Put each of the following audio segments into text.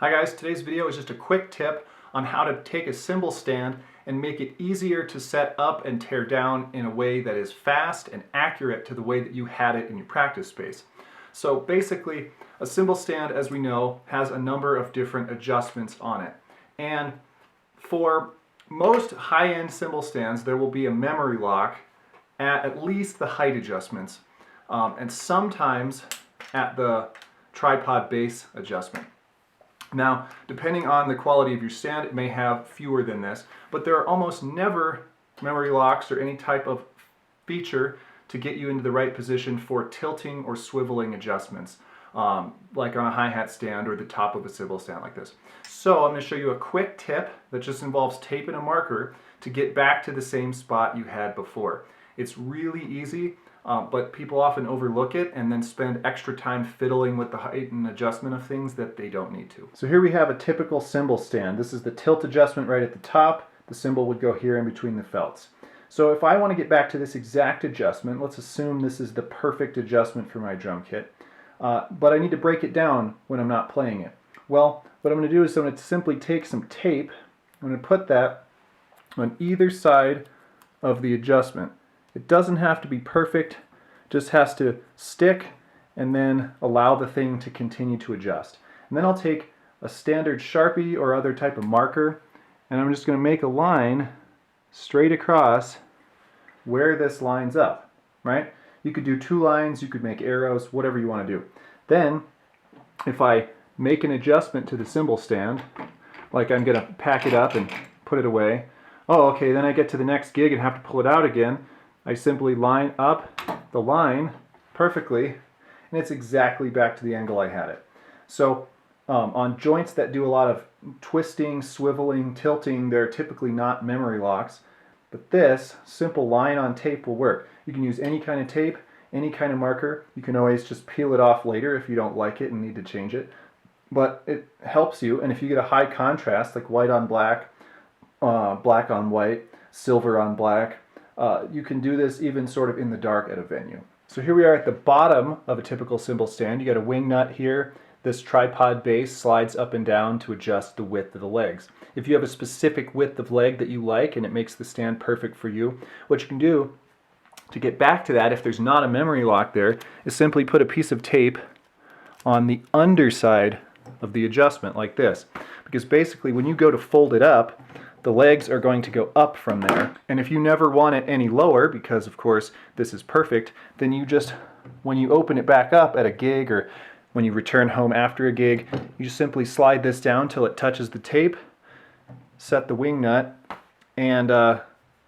Hi guys, today's video is just a quick tip on how to take a cymbal stand and make it easier to set up and tear down in a way that is fast and accurate to the way that you had it in your practice space. So basically, a cymbal stand, as we know, has a number of different adjustments on it. And for most high-end cymbal stands, there will be a memory lock at least the height adjustments, and sometimes at the tripod base adjustment. Now, depending on the quality of your stand, it may have fewer than this, but there are almost never memory locks or any type of feature to get you into the right position for tilting or swiveling adjustments, like on a hi-hat stand or the top of a cymbal stand like this. So I'm going to show you a quick tip that just involves tape and a marker to get back to the same spot you had before. It's really easy. But people often overlook it and then spend extra time fiddling with the height and adjustment of things that they don't need to. So here we have a typical cymbal stand. This is the tilt adjustment right at the top. The cymbal would go here in between the felts. So if I want to get back to this exact adjustment, let's assume this is the perfect adjustment for my drum kit, but I need to break it down when I'm not playing it. Well, what I'm going to do is I'm going to simply take some tape. I'm going to put that on either side of the adjustment. It doesn't have to be perfect, just has to stick and then allow the thing to continue to adjust. And then I'll take a standard Sharpie or other type of marker and I'm just going to make a line straight across where this lines up, right? You could do 2 lines, you could make arrows, whatever you want to do. Then, if I make an adjustment to the cymbal stand, like I'm going to pack it up and put it away, oh okay, then I get to the next gig and have to pull it out again. I simply line up the line perfectly and it's exactly back to the angle I had it. So on joints that do a lot of twisting, swiveling, tilting, they're typically not memory locks, but this simple line on tape will work. You can use any kind of tape, any kind of marker. You can always just peel it off later if you don't like it and need to change it, but it helps you. And if you get a high contrast like white on black, black on white, silver on black, you can do this even sort of in the dark at a venue. So here we are at the bottom of a typical cymbal stand. You got a wing nut here. This tripod base slides up and down to adjust the width of the legs. If you have a specific width of leg that you like and it makes the stand perfect for you, what you can do to get back to that, if there's not a memory lock there, is simply put a piece of tape on the underside of the adjustment like this. Because basically when you go to fold it up, the legs are going to go up from there. And if you never want it any lower, because of course this is perfect, then you just, when you open it back up at a gig or when you return home after a gig, you just simply slide this down till it touches the tape, set the wing nut, and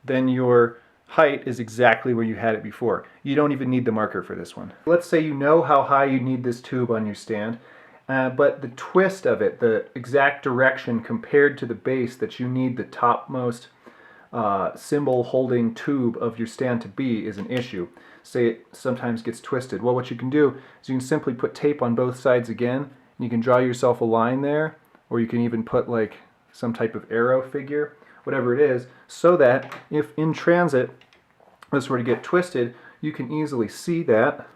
then your height is exactly where you had it before. You don't even need the marker for this one. Let's say you know how high you need this tube on your stand, but the twist of it, the exact direction compared to the base that you need the topmost cymbal holding tube of your stand to be is an issue. Say it sometimes gets twisted. Well, what you can do is you can simply put tape on both sides again, and you can draw yourself a line there, or you can even put like some type of arrow figure, whatever it is, so that if in transit this were to get twisted, you can easily see that,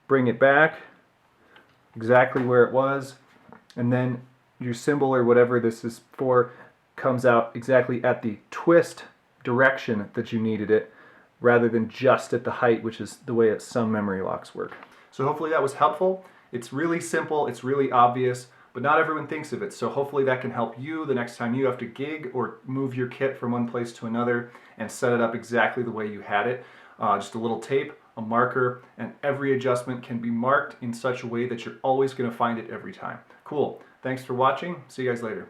bring it back exactly where it was, and then your cymbal or whatever this is for comes out exactly at the twist direction that you needed it, rather than just at the height, which is the way that some memory locks work. So hopefully that was helpful. It's really simple, it's really obvious, but not everyone thinks of it. So hopefully that can help you the next time you have to gig or move your kit from one place to another and set it up exactly the way you had it. Just a little tape, a marker, and every adjustment can be marked in such a way that you're always going to find it every time. Cool. Thanks for watching. See you guys later.